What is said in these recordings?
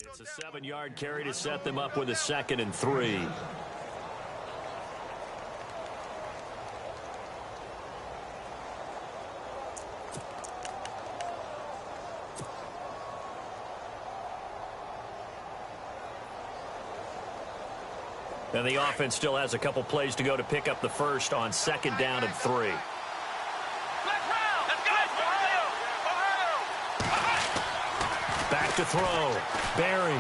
It's a 7-yard carry to set them up with a 2nd and 3. And the offense still has a couple plays to go to pick up the first on 2nd down and 3. Back to throw. Barry.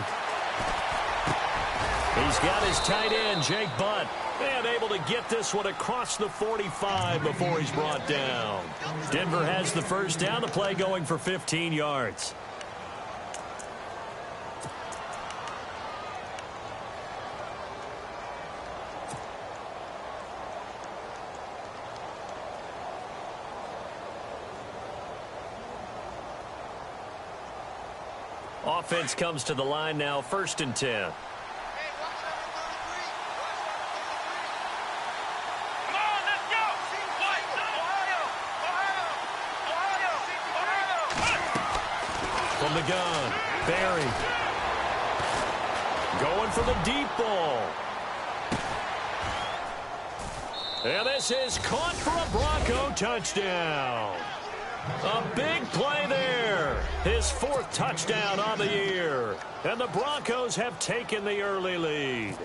He's got his tight end, Jake Butt, and able to get this one across the 45 before he's brought down. Denver has the first down. The play going for 15 yards. Offense comes to the line now, 1st and 10. From the gun, Barry. Going for the deep ball. And this is caught for a Bronco touchdown. A big play there. His 4th touchdown on the year. And the Broncos have taken the early lead.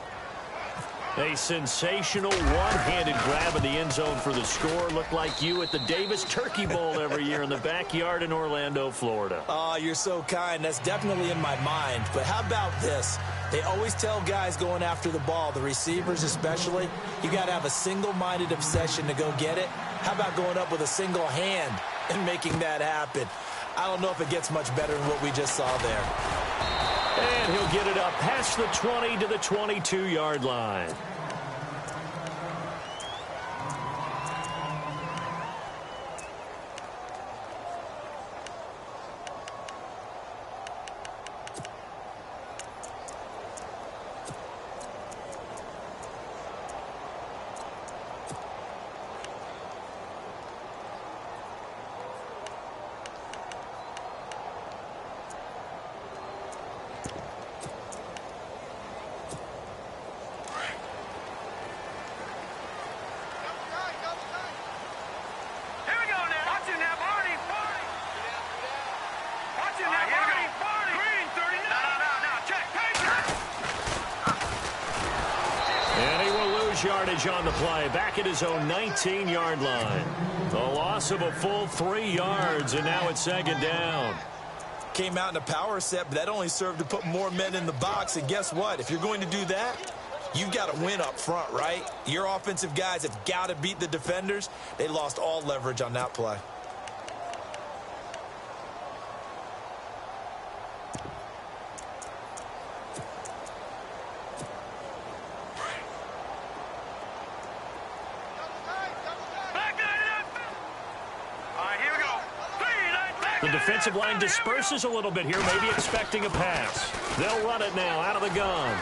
A sensational one-handed grab in the end zone for the score. Looked like you at the Davis Turkey Bowl every year in the backyard in Orlando, Florida. Oh, you're so kind. That's definitely in my mind. But how about this? They always tell guys going after the ball, the receivers especially, you got to have a single-minded obsession to go get it. How about going up with a single hand and making that happen? I don't know if it gets much better than what we just saw there. And he'll get it up past the 20 to the 22-yard line. Yardage on the play, back at his own 19-yard line. The loss of a full 3 yards, and now it's 2nd down. Came out in a power set, but that only served to put more men in the box. And guess what? If you're going to do that, you've got to win up front, right? Your offensive guys have got to beat the defenders. They lost all leverage on that play. The defensive line disperses a little bit here, maybe expecting a pass. They'll run it now out of the gun.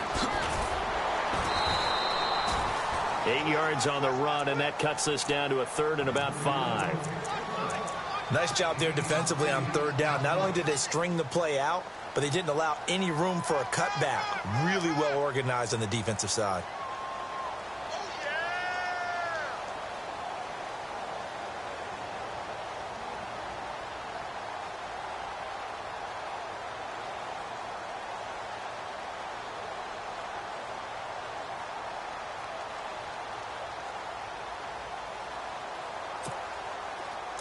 8 yards on the run, and that cuts us down to a 3rd and about 5. Nice job there defensively on 3rd down. Not only did they string the play out, but they didn't allow any room for a cutback. Really well organized on the defensive side.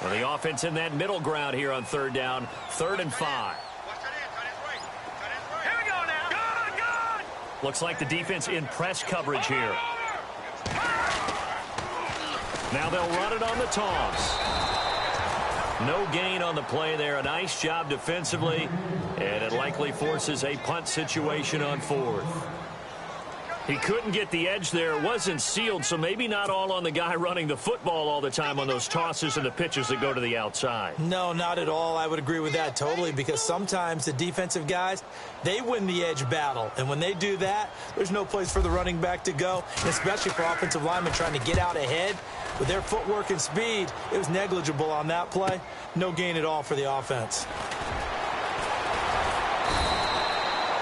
Well, the offense in that middle ground here on 3rd down, 3rd and 5. Looks like the defense in press coverage here. Now they'll run it on the toss. No gain on the play there. A nice job defensively, and it likely forces a punt situation on 4th. He couldn't get the edge there. It wasn't sealed, so maybe not all on the guy running the football all the time on those tosses and the pitches that go to the outside. No, not at all. I would agree with that totally, because sometimes the defensive guys, they win the edge battle. And when they do that, there's no place for the running back to go, especially for offensive linemen trying to get out ahead. With their footwork and speed, it was negligible on that play. No gain at all for the offense.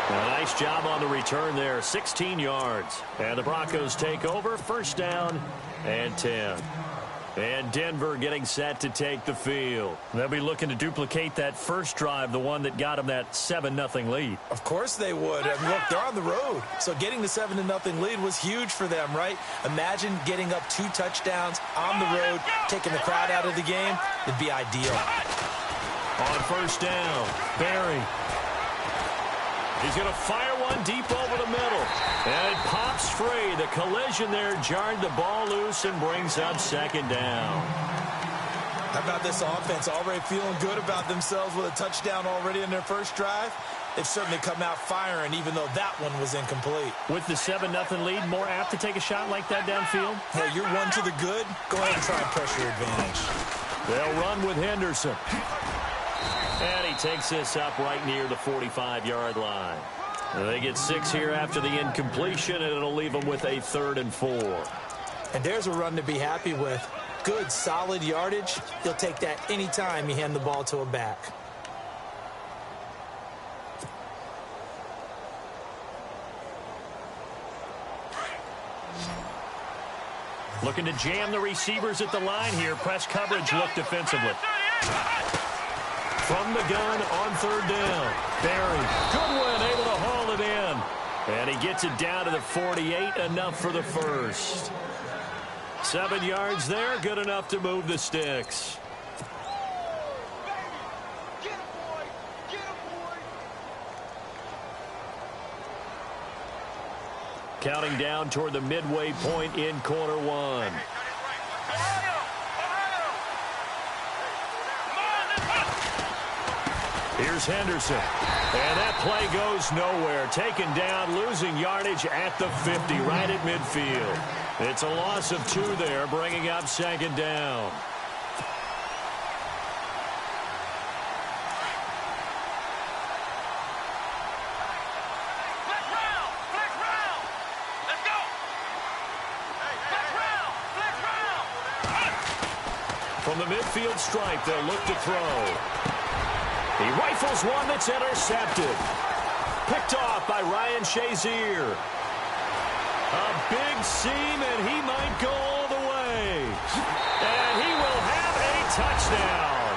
Nice job on the return there, 16 yards. And the Broncos take over, first down and 10. And Denver getting set to take the field. They'll be looking to duplicate that first drive, the one that got them that 7-0 lead. Of course they would. I mean, look, they're on the road. So getting the 7-0 lead was huge for them, right? Imagine getting up 2 touchdowns on the road, taking the crowd out of the game. It'd be ideal. On first down, Barry. He's going to fire one deep over the middle. And it pops free. The collision there jarred the ball loose and brings up second down. How about this offense already feeling good about themselves with a touchdown already in their first drive? They've certainly come out firing, even though that one was incomplete. With the 7-0 lead, more apt to take a shot like that downfield? Hey, you're one to the good. Go ahead and try and pressure advantage. They'll run with Henderson. And he takes this up right near the 45-yard line. They get 6 here after the incompletion, and it'll leave them with a 3rd and 4. And there's a run to be happy with. Good, solid yardage. He'll take that anytime you hand the ball to a back. Looking to jam the receivers at the line here. Press coverage look defensively. From the gun on 3rd down. Barry, good one, able to haul it in. And he gets it down to the 48, enough for the first. 7 yards there, good enough to move the sticks. Counting down toward the midway point in quarter 1. Here's Henderson. And that play goes nowhere. Taken down, losing yardage at the 50, right at midfield. It's a loss of 2 there, bringing up second down. From the midfield stripe, they'll look to throw. He rifles one that's intercepted. Picked off by Ryan Shazier. A big seam, and he might go all the way. And he will have a touchdown.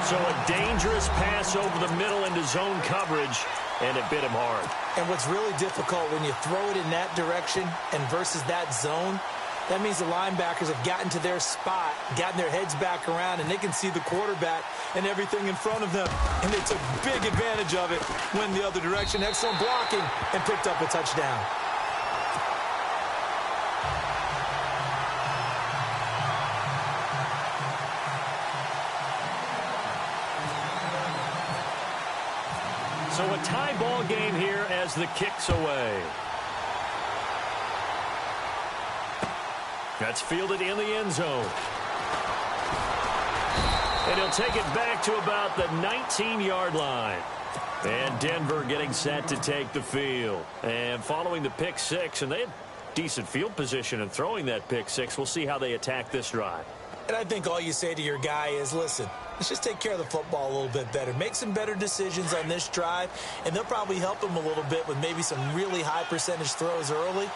So a dangerous pass over the middle into zone coverage, and it bit him hard. And what's really difficult when you throw it in that direction and versus that zone, that means the linebackers have gotten to their spot, gotten their heads back around, and they can see the quarterback and everything in front of them. And they took big advantage of it, went the other direction, excellent blocking, and picked up a touchdown. So a tie ball game here as the kick's away. That's fielded in the end zone. And he'll take it back to about the 19-yard line. And Denver getting set to take the field. And following the pick 6, and they had decent field position and throwing that pick 6. We'll see how they attack this drive. And I think all you say to your guy is, listen, let's just take care of the football a little bit better. Make some better decisions on this drive, and they'll probably help him a little bit with maybe some really high percentage throws early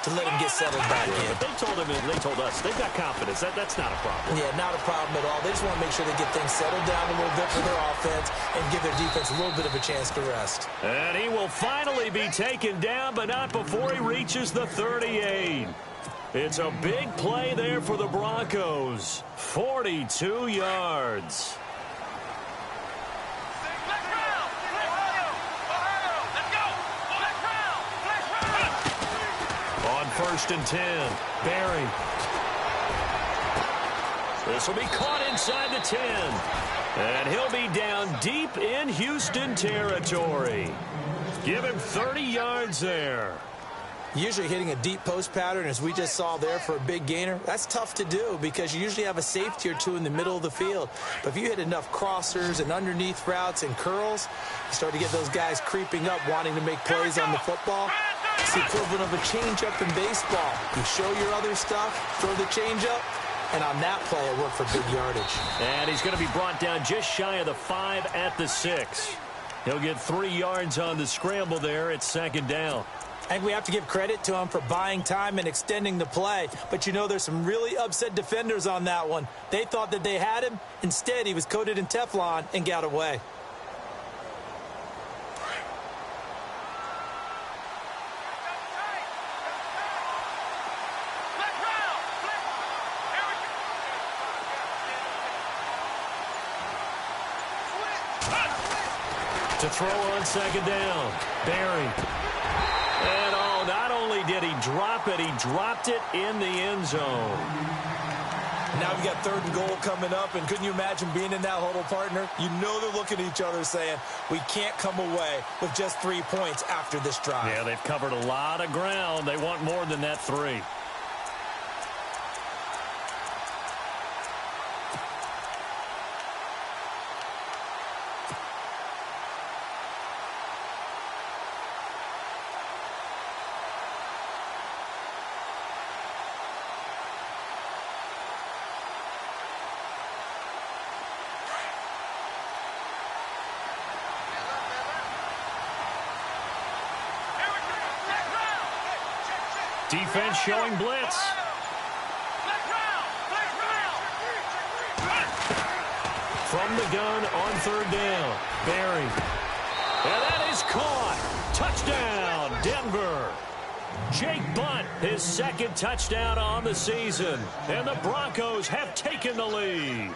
to let him get settled back in. But they told us they've got confidence. That's not a problem. Yeah, not a problem at all. They just want to make sure they get things settled down a little bit for their offense and give their defense a little bit of a chance to rest. And he will finally be taken down, but not before he reaches the 38. It's a big play there for the Broncos. 42 yards. On 1st and 10, Barry. This will be caught inside the 10. And he'll be down deep in Houston territory. Give him 30 yards there. Usually hitting a deep post pattern, as we just saw there for a big gainer, that's tough to do because you usually have a safety or two in the middle of the field. But if you hit enough crossers and underneath routes and curls, you start to get those guys creeping up, wanting to make plays on the football. It's the equivalent of a changeup in baseball. You show your other stuff, throw the changeup, and on that play, it worked for big yardage. And he's going to be brought down just shy of the 5 at the 6. He'll get 3 yards on the scramble there. It's second down. I think we have to give credit to him for buying time and extending the play. But, you know, there's some really upset defenders on that one. They thought that they had him. Instead, he was coated in Teflon and got away. To throw on second down. Barry. And not only did he drop it, he dropped it in the end zone. Now we've got 3rd and goal coming up, and couldn't you imagine being in that huddle, partner? You know they're looking at each other saying, we can't come away with just 3 points after this drive. Yeah, they've covered a lot of ground. They want more than that 3. Defense showing blitz. From the gun on 3rd down. Barry. And that is caught. Touchdown, Denver. Jake Bunt, his 2nd touchdown on the season. And the Broncos have taken the lead.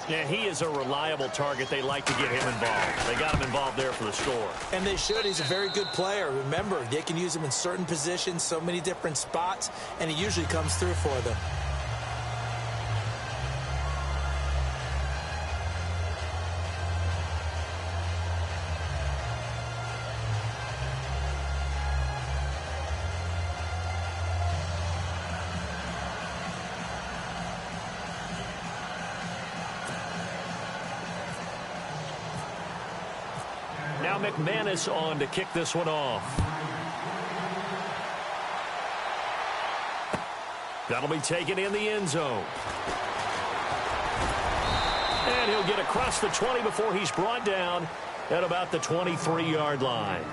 Yeah, he is a reliable target. They like to get him involved. They got him involved there for the score. And they should. He's a very good player. Remember, they can use him in certain positions, so many different spots, and he usually comes through for them. Now McManus on to kick this one off. That'll be taken in the end zone. And he'll get across the 20 before he's brought down at about the 23-yard line.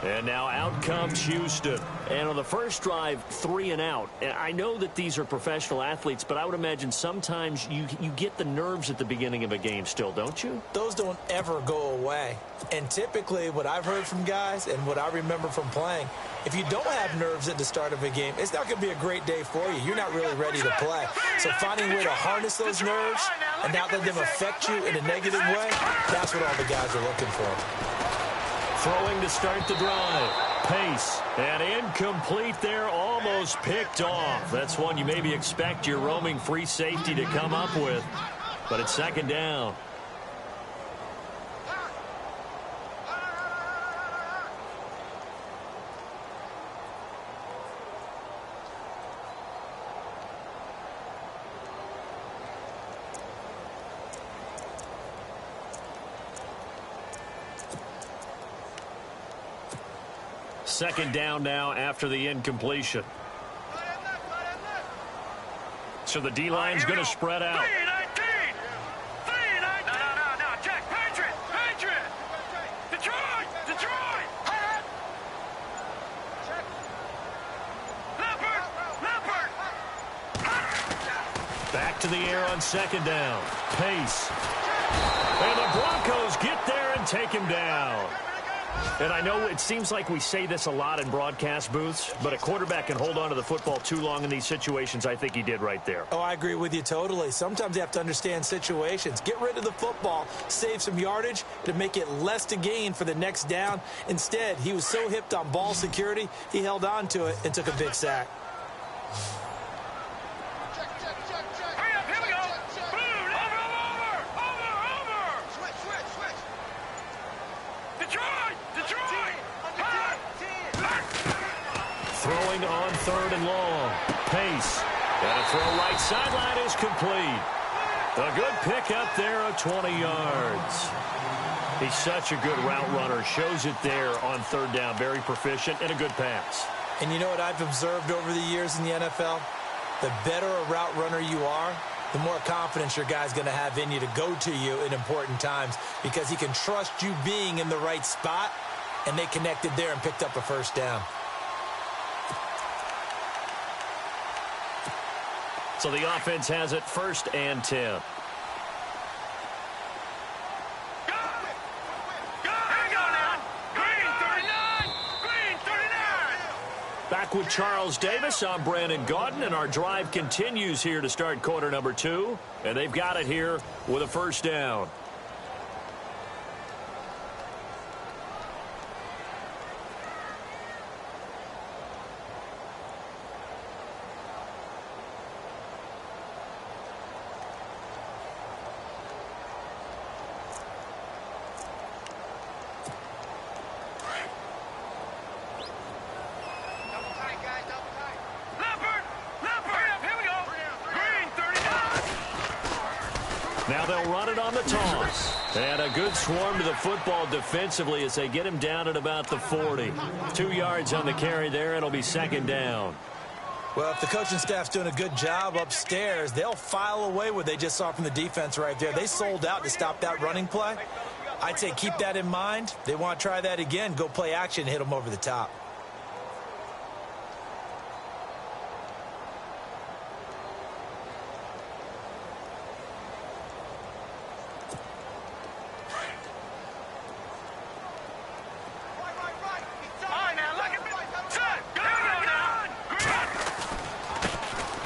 And now out comes Houston. And on the first drive, 3 and out. And I know that these are professional athletes, but I would imagine sometimes you get the nerves at the beginning of a game still, don't you? Those don't ever go away. And typically what I've heard from guys and what I remember from playing, if you don't have nerves at the start of a game, it's not going to be a great day for you. You're not really ready to play. So finding a way to harness those nerves and not let them affect you in a negative way, that's what all the guys are looking for. Throwing to start the drive. Pace. And incomplete there, almost picked off. That's one you maybe expect your roaming free safety to come up with. But it's second down. Second down now after the incompletion. So the D-line's going to spread out. Jack, Patriot! Detroit! Leopard! Back to the air on second down. Pace. And the Broncos get there and take him down. And I know it seems like we say this a lot in broadcast booths, but a quarterback can hold on to the football too long in these situations. I think he did right there. Oh, I agree with you totally. Sometimes you have to understand situations. Get rid of the football, save some yardage to make it less to gain for the next down. Instead, he was so hipped on ball security, he held on to it and took a big sack. Throwing on 3rd and long. Pace. And a throw right sideline is complete. A good pickup there of 20 yards. He's such a good route runner. Shows it there on 3rd down. Very proficient and a good pass. And you know what I've observed over the years in the NFL? The better a route runner you are, the more confidence your guy's going to have in you to go to you in important times because he can trust you being in the right spot, and they connected there and picked up a first down. So the offense has it 1st and 10. Back with Charles Davis, I'm Brandon Gaudin, and our drive continues here to start quarter number 2. And they've got it here with a first down. Now they'll run it on the toss. And a good swarm to the football defensively as they get him down at about the 40. 2 yards on the carry there. It'll be 2nd down. Well, if the coaching staff's doing a good job upstairs, they'll file away what they just saw from the defense right there. They sold out to stop that running play. I'd say keep that in mind. They want to try that again. Go play action, hit them over the top.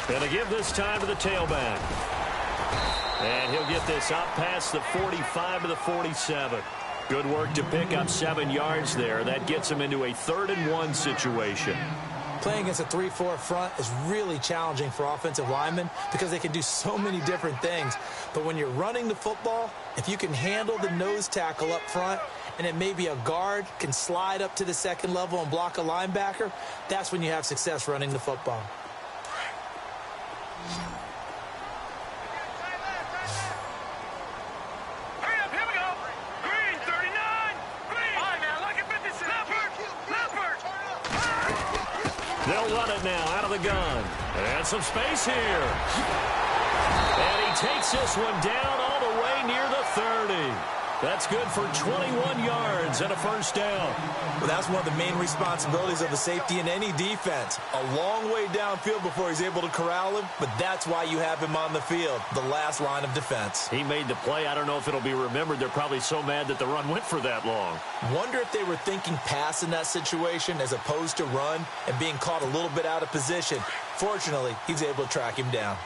Going to give this time to the tailback. And he'll get this up past the 45 to the 47. Good work to pick up 7 yards there. That gets him into a 3rd and 1 situation. Playing against a 3-4 front is really challenging for offensive linemen because they can do so many different things. But when you're running the football, if you can handle the nose tackle up front and then maybe a guard can slide up to the 2nd level and block a linebacker, that's when you have success running the football. They'll run it now out of the gun. And some space here. And he takes this one down all the way near the 30. That's good for 21 yards and a first down. Well, that's one of the main responsibilities of a safety in any defense. A long way downfield before he's able to corral him, but that's why you have him on the field, the last line of defense. He made the play. I don't know if it'll be remembered. They're probably so mad that the run went for that long. Wonder if they were thinking pass in that situation as opposed to run and being caught a little bit out of position. Fortunately, he's able to track him down.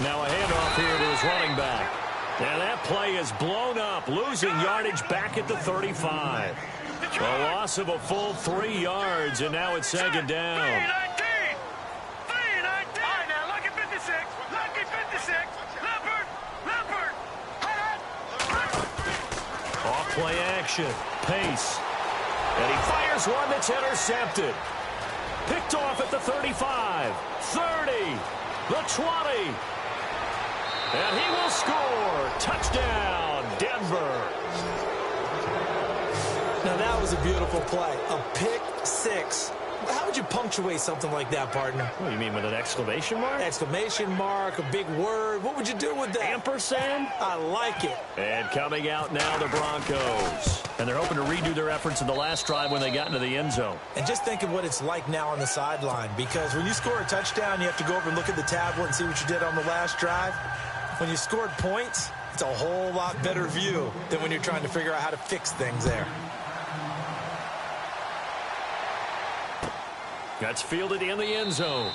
Now a handoff here to his running back. And that play is blown up, losing yardage back at the 35. A loss of a full 3 yards, and now it's 2nd down. Off-play action, pace. And he fires one that's intercepted. Picked off at the 35, 30, the 20. And he will score. Touchdown, Denver. Now, that was a beautiful play. A pick six. How would you punctuate something like that, partner? What do you mean, with an exclamation mark? Exclamation mark, a big word. What would you do with that? Ampersand? I like it. And coming out now, the Broncos. And they're hoping to redo their efforts in the last drive when they got into the end zone. And just think of what it's like now on the sideline, because when you score a touchdown, you have to go over and look at the tablet and see what you did on the last drive. When you scored points, it's a whole lot better view than when you're trying to figure out how to fix things there. That's fielded in the end zone.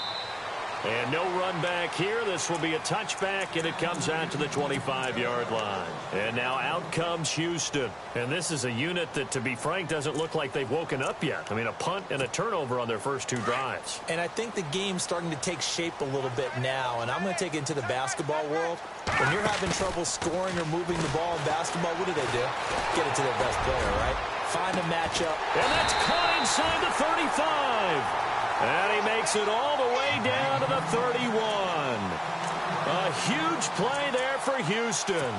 And no run back here. This will be a touchback, and it comes out to the 25-yard line. And now out comes Houston. And this is a unit that, to be frank, doesn't look like they've woken up yet. I mean, a punt and a turnover on their first 2 drives. And I think the game's starting to take shape a little bit now. And I'm going to take it into the basketball world. When you're having trouble scoring or moving the ball in basketball, what do? Get it to their best player, right? Find a matchup. And that's caught inside the 35. And he makes it all the way down to the 31. A huge play there for Houston.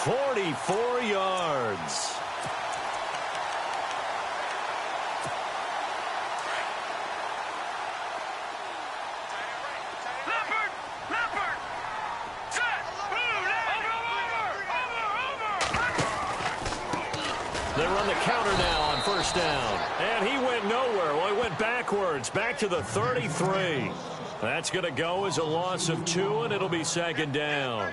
44 yards. They run the counter now on first down. And he went nowhere. Well, he went backwards, back to the 33. That's going to go as a loss of 2, and it'll be second down.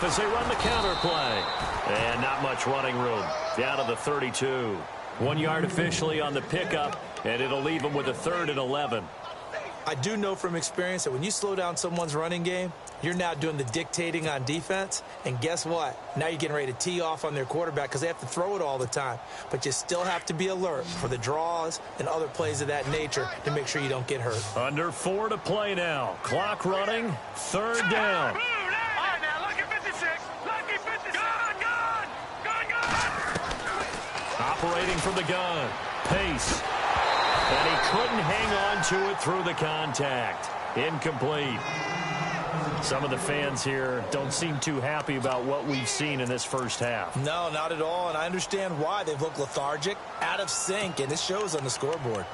As they run the counter play. And not much running room. Down to the 32. 1 yard officially on the pickup, and it'll leave them with a 3rd and 11. I do know from experience that when you slow down someone's running game, you're now doing the dictating on defense. And guess what? Now you're getting ready to tee off on their quarterback because they have to throw it all the time. But you still have to be alert for the draws and other plays of that nature to make sure you don't get hurt. Under 4 to play now. Clock running. 3rd down. Operating from the gun. Pace. And he couldn't hang on to it through the contact. Incomplete. Some of the fans here don't seem too happy about what we've seen in this first half. No, not at all, and I understand why. They've looked lethargic, out of sync, and it shows on the scoreboard.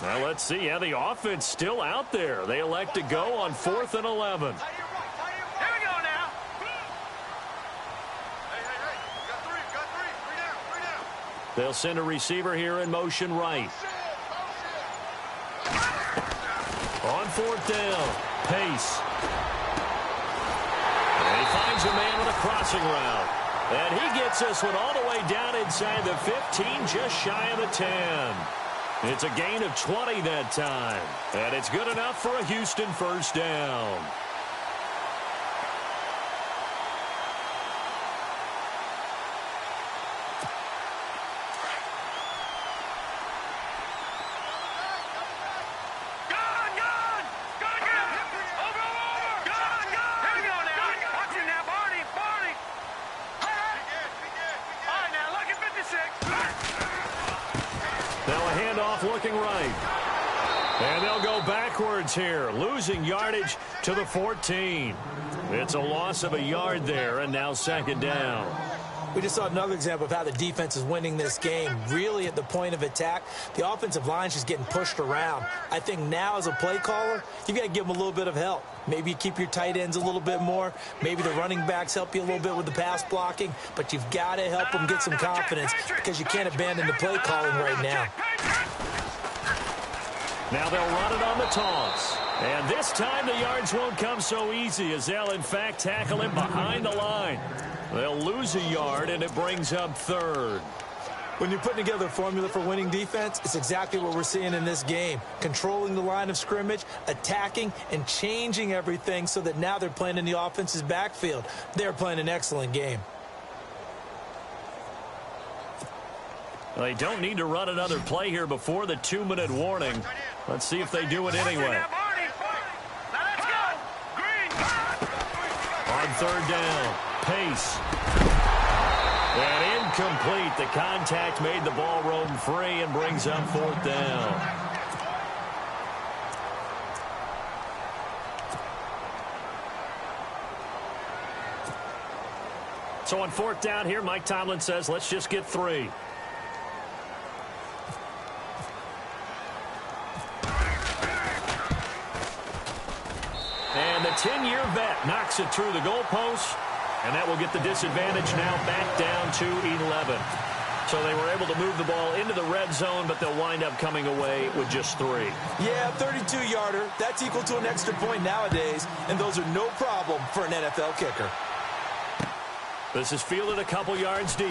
Well, let's see. Yeah, the offense still out there. They elect to go on 4th and 11. Here we go now. Hey. Got three down. They'll send a receiver here in motion right. On 4th down. Pace. And he finds a man with a crossing route. And he gets this one all the way down inside the 15, just shy of the 10. It's a gain of 20 that time. And it's good enough for a Houston first down. Looking right. And they'll go backwards here, losing yardage to the 14. It's a loss of a yard there, and now second down. We just saw another example of how the defense is winning this game. Really at the point of attack, the offensive line's just getting pushed around. I think now as a play caller, you've got to give them a little bit of help. Maybe you keep your tight ends a little bit more. Maybe the running backs help you a little bit with the pass blocking. But you've got to help them get some confidence because you can't abandon the play calling right now. Now they'll run it on the toss. And this time the yards won't come so easy as they'll, in fact, tackle him behind the line. They'll lose a yard, and it brings up 3rd. When you're putting together a formula for winning defense, it's exactly what we're seeing in this game. Controlling the line of scrimmage, attacking, and changing everything so that now they're playing in the offense's backfield. They're playing an excellent game. They don't need to run another play here before the 2-minute warning. Let's see if they do it anyway. On 3rd down, Pace. And incomplete. The contact made the ball roam free and brings up 4th down. So on 4th down here, Mike Tomlin says, let's just get 3. And the 10-year vet knocks it through the goalpost, and that will get the disadvantage now back down to 11. So they were able to move the ball into the red zone, but they'll wind up coming away with just 3. Yeah, 32-yarder. That's equal to an extra point nowadays, and those are no problem for an NFL kicker. This is fielded a couple yards deep.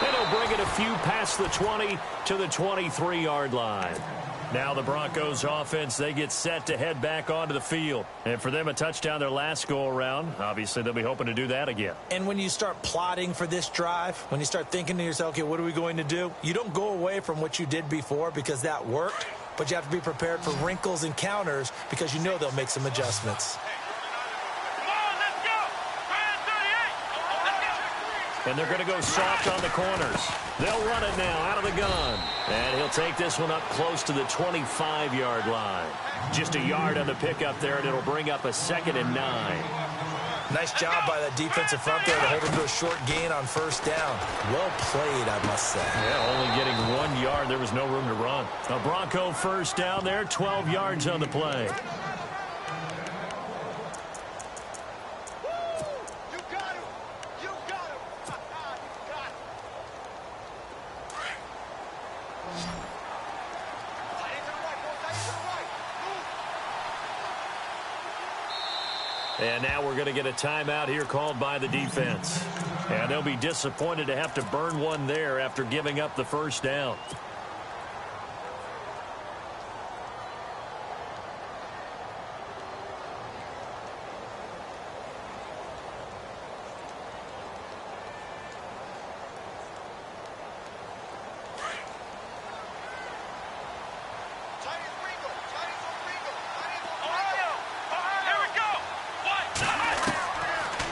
And he'll bring it a few past the 20 to the 23-yard line. Now the Broncos offense, they get set to head back onto the field. And for them, a touchdown their last go-around. Obviously, they'll be hoping to do that again. And when you start plotting for this drive, when you start thinking to yourself, okay, what are we going to do? You don't go away from what you did before because that worked, but you have to be prepared for wrinkles and counters because you know they'll make some adjustments. And they're going to go soft on the corners. They'll run it now out of the gun. And he'll take this one up close to the 25-yard line. Just a yard on the pickup there, and it'll bring up a 2nd and 9. Nice job by that defensive front there to hold him to a short gain on first down. Well played, I must say. Yeah, only getting 1 yard. There was no room to run. A Bronco first down there, 12 yards on the play. And now we're going to get a timeout here called by the defense. And they'll be disappointed to have to burn one there after giving up the first down.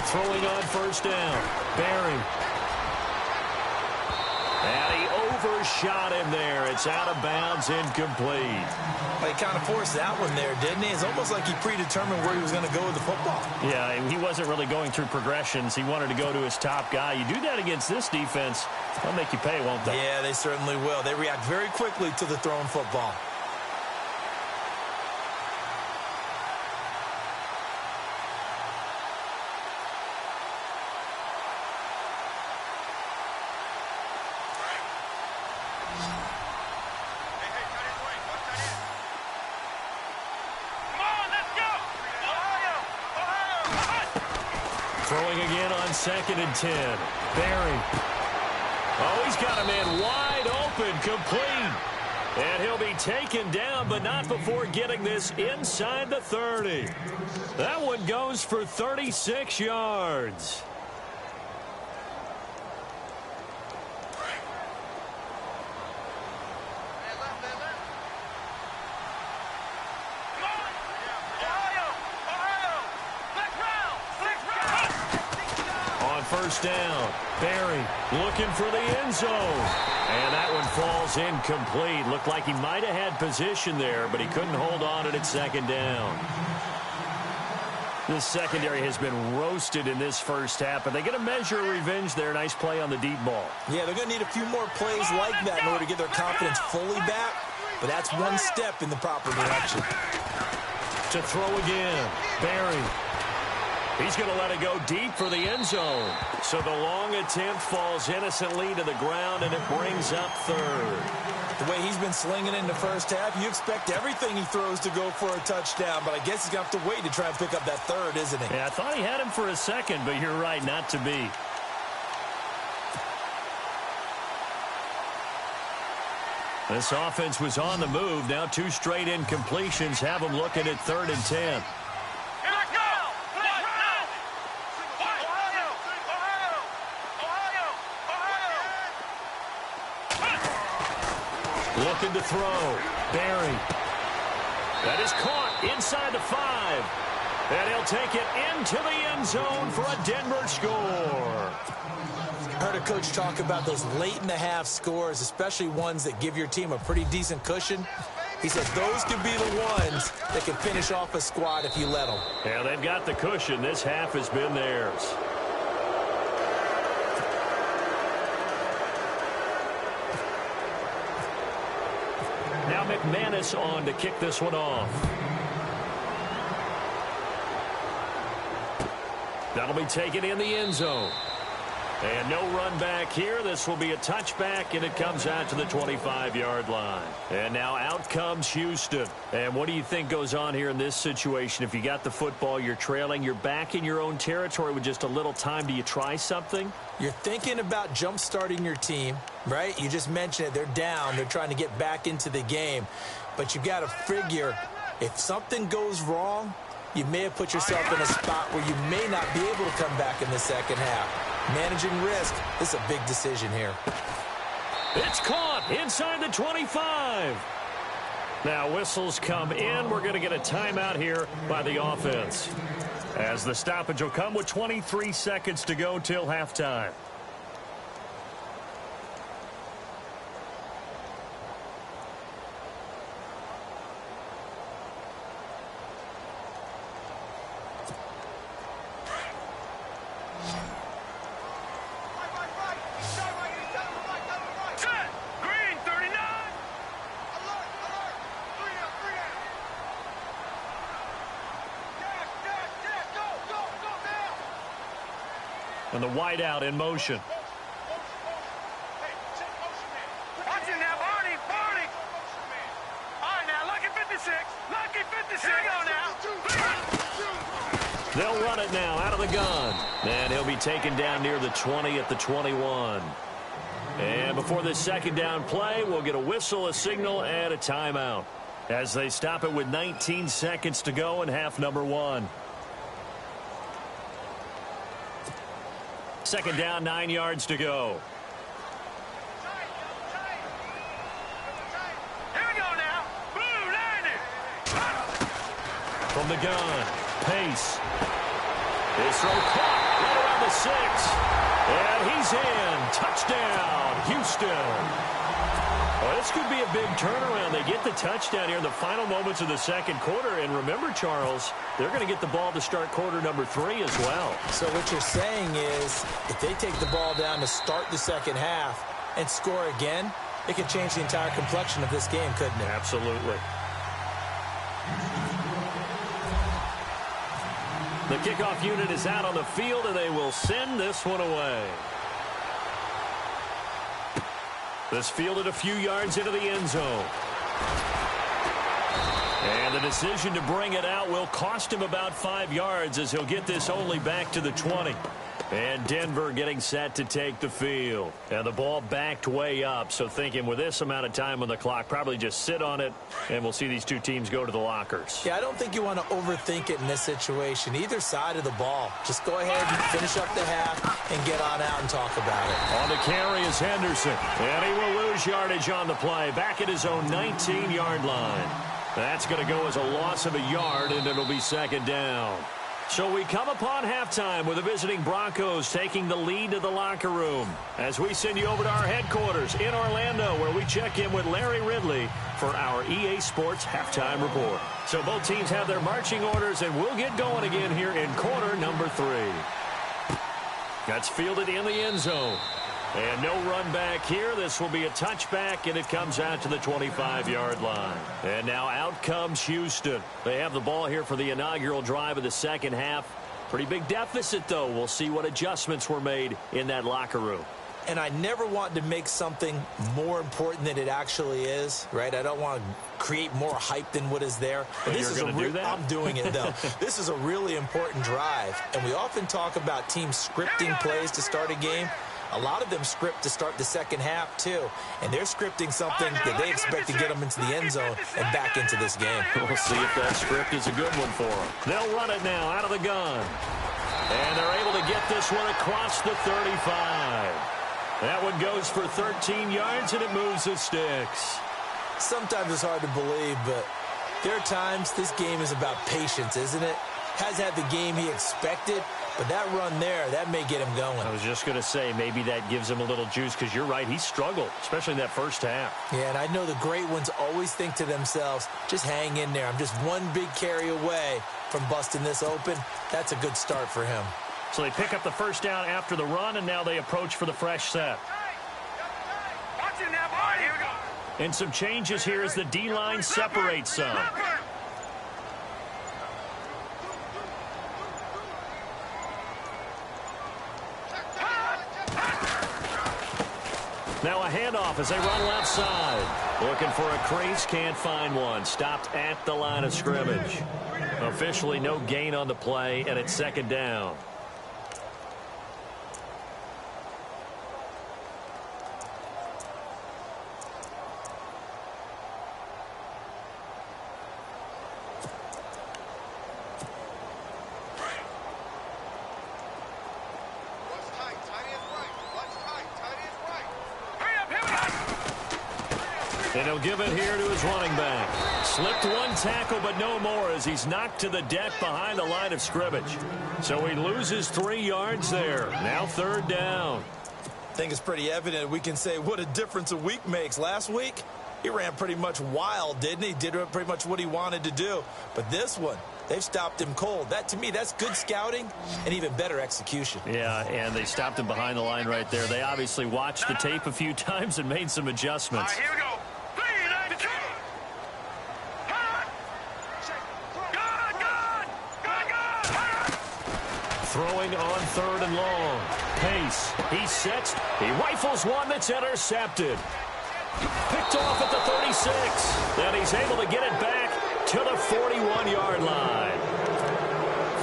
Throwing on first down. Barry. And he overshot him there. It's out of bounds, incomplete. Well, he kind of forced that one there, didn't he? It's almost like he predetermined where he was going to go with the football. Yeah, he wasn't really going through progressions. He wanted to go to his top guy. You do that against this defense, they'll make you pay, won't they? Yeah, they certainly will. They react very quickly to the thrown football. Throwing again on 2nd and 10. Barry. Oh, he's got a man wide open, complete. And he'll be taken down, but not before getting this inside the 30. That one goes for 36 yards. First down. Barry looking for the end zone. And that one falls incomplete. Looked like he might have had position there, but he couldn't hold on to it at 2nd down. This secondary has been roasted in this first half, but they get a measure of revenge there. Nice play on the deep ball. Yeah, they're going to need a few more plays like that in order to get their confidence fully back, but that's one step in the proper direction. To throw again. Barry. He's going to let it go deep for the end zone. So the long attempt falls innocently to the ground, and it brings up 3rd. The way he's been slinging in the first half, you expect everything he throws to go for a touchdown, but I guess he's going to have to wait to try and pick up that 3rd, isn't he? Yeah, I thought he had him for a second, but you're right, not to be. This offense was on the move. Now 2 straight incompletions have them looking at 3rd and 10. Looking to throw. Barry. That is caught inside the 5. And he'll take it into the end zone for a Denver score. Heard a coach talk about those late-in-the-half scores, especially ones that give your team a pretty decent cushion. He said those could be the ones that can finish off a squad if you let them. Yeah, they've got the cushion. This half has been theirs. Now McManus on to kick this one off. That'll be taken in the end zone. And no run back here. This will be a touchback, and it comes out to the 25-yard line. And now out comes Houston. And what do you think goes on here in this situation? If you got the football, you're trailing, you're back in your own territory with just a little time. Do you try something? You're thinking about jump-starting your team, right? You just mentioned it. They're down. They're trying to get back into the game. But you've got to figure if something goes wrong, you may have put yourself in a spot where you may not be able to come back in the second half. Managing risk, this is a big decision here. It's caught inside the 25. Now whistles come in. We're going to get a timeout here by the offense, as the stoppage will come with 23 seconds to go till halftime. And the wideout in motion. Watch it now, Barney, Barney. All right, now, lucky 56. Lucky 56. Here we go now. They'll run it now out of the gun. And he'll be taken down near the 20 at the 21. And before this second down play, we'll get a whistle, a signal, and a timeout, as they stop it with 19 seconds to go in half number one. Second down, 9 yards to go. Here we go now. Blue 90. From the gun, Pace. His throw caught right around the 6. And he's in. Touchdown, Houston. Well, this could be a big turnaround. They get the touchdown here in the final moments of the second quarter. And remember, Charles, they're going to get the ball to start quarter number 3 as well. So what you're saying is if they take the ball down to start the second half and score again, it could change the entire complexion of this game, couldn't it? Absolutely. The kickoff unit is out on the field, and they will send this one away. This fielded a few yards into the end zone. And the decision to bring it out will cost him about 5 yards, as he'll get this only back to the 20. And Denver getting set to take the field. And the ball backed way up, so thinking with this amount of time on the clock, probably just sit on it, and we'll see these two teams go to the lockers. Yeah, I don't think you want to overthink it in this situation. Either side of the ball. Just go ahead and finish up the half and get on out and talk about it. On the carry is Henderson. And he will lose yardage on the play, back at his own 19-yard line. That's going to go as a loss of a yard, and it'll be second down. So we come upon halftime with the visiting Broncos taking the lead to the locker room, as we send you over to our headquarters in Orlando, where we check in with Larry Ridley for our EA Sports Halftime Report. So both teams have their marching orders, and we'll get going again here in quarter number 3. That's fielded in the end zone. And no run back here. This will be a touchback, and it comes out to the 25-yard line. And now out comes Houston. They have the ball here for the inaugural drive of the second half. Pretty big deficit, though. We'll see what adjustments were made in that locker room. And I never want to make something more important than it actually is, right? I don't want to create more hype than what is there. But this is do that? I'm doing it, though. This is a really important drive. And we often talk about teams scripting plays to start a game. A lot of them script to start the second half, too. And they're scripting something that they expect to get them into the end zone and back into this game. We'll see if that script is a good one for them. They'll run it now out of the gun. And they're able to get this one across the 35. That one goes for 13 yards, and it moves the sticks. Sometimes it's hard to believe, but there are times this game is about patience, isn't it? Has had the game he expected, but that run there, that may get him going. I was just going to say, maybe that gives him a little juice, because you're right, he struggled, especially in that first half. Yeah, and I know the great ones always think to themselves, just hang in there. I'm just one big carry away from busting this open. That's a good start for him. So they pick up the first down after the run, and now they approach for the fresh set. Watch it now, boy. Here we go. And some changes here as the D-line separates some. Now a handoff as they run left side. Looking for a crease, can't find one. Stopped at the line of scrimmage. Officially no gain on the play, and it's second down. And he'll give it here to his running back. Slipped one tackle, but no more as he's knocked to the deck behind the line of scrimmage. So he loses 3 yards there. Now third down. I think it's pretty evident we can say what a difference a week makes. Last week, he ran pretty much wild, didn't he? Did pretty much what he wanted to do. But this one, they've stopped him cold. That, to me, that's good scouting and even better execution. Yeah, and they stopped him behind the line right there. They obviously watched the tape a few times and made some adjustments. All right, here we go. Throwing on third and long. Pace. He sets. He rifles one that's intercepted. Picked off at the 36. And he's able to get it back to the 41-yard line.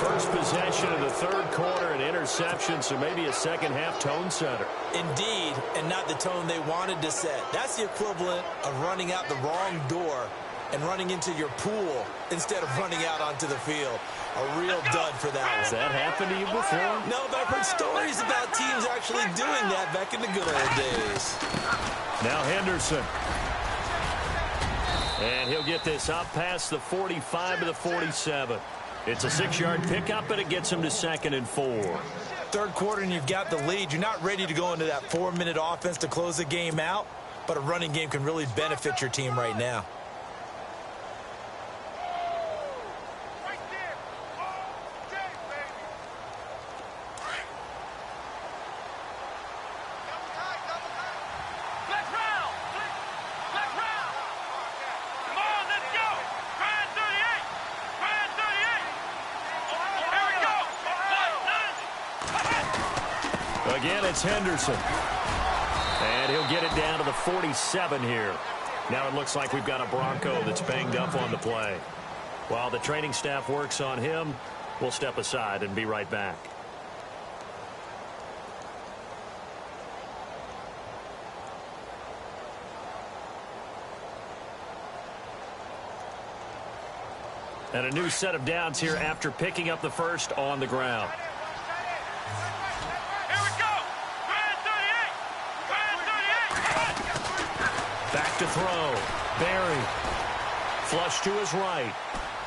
First possession of the third quarter, an interception, so maybe a second-half tone setter. Indeed, and not the tone they wanted to set. That's the equivalent of running out the wrong door and running into your pool instead of running out onto the field. A real dud for that one. Has that happened to you before? No, but I've heard stories about teams actually doing that back in the good old days. Now Henderson. And he'll get this up past the 45 to the 47. It's a 6-yard pickup, and it gets him to 2nd and 4. Third quarter, and you've got the lead. You're not ready to go into that 4-minute offense to close the game out, but a running game can really benefit your team right now. Again, it's Henderson. And he'll get it down to the 47 here. Now it looks like we've got a Bronco that's banged up on the play. While the training staff works on him, we'll step aside and be right back. And a new set of downs here after picking up the first on the ground. Back to throw. Barry. Flush to his right.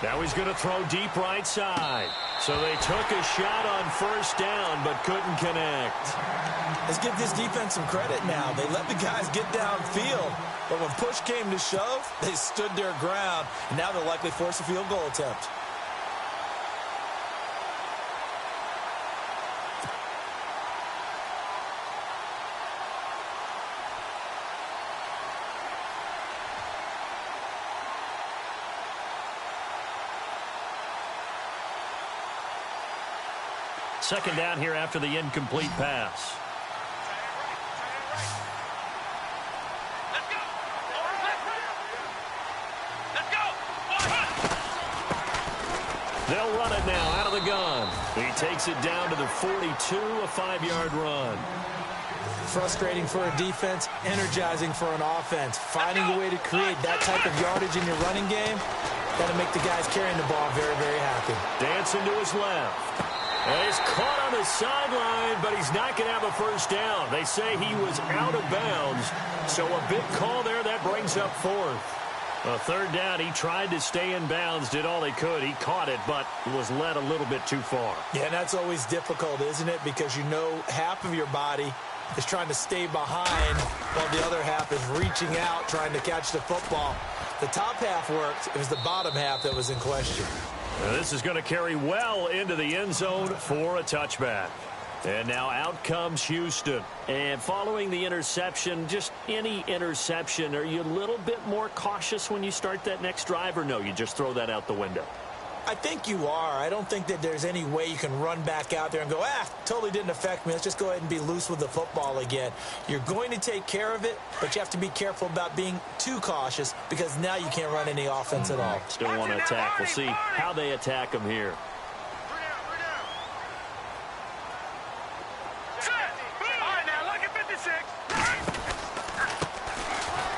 Now he's going to throw deep right side. So they took a shot on first down but couldn't connect. Let's give this defense some credit now. They let the guys get downfield. But when push came to shove, they stood their ground. And now they'll likely force a field goal attempt. Second down here after the incomplete pass. They'll run it now out of the gun. He takes it down to the 42, a 5-yard run. Frustrating for a defense, energizing for an offense. Finding a way to create that type of yardage in your running game, got to make the guys carrying the ball very, very happy. Dancing to his left. And he's caught on the sideline, but he's not going to have a first down. They say he was out of bounds, so a big call there. That brings up fourth. A third down, he tried to stay in bounds, did all he could. He caught it, but was led a little bit too far. Yeah, and that's always difficult, isn't it? Because you know half of your body is trying to stay behind while the other half is reaching out, trying to catch the football. The top half worked. It was the bottom half that was in question. Now this is going to carry well into the end zone for a touchback. And now out comes Houston. And following the interception, just any interception, are you a little bit more cautious when you start that next drive, or no, you just throw that out the window? I think you are. I don't think that there's any way you can run back out there and go, totally didn't affect me. Let's just go ahead and be loose with the football again. You're going to take care of it, but you have to be careful about being too cautious because now you can't run any offense at all. Still want to attack. We'll see how they attack him here.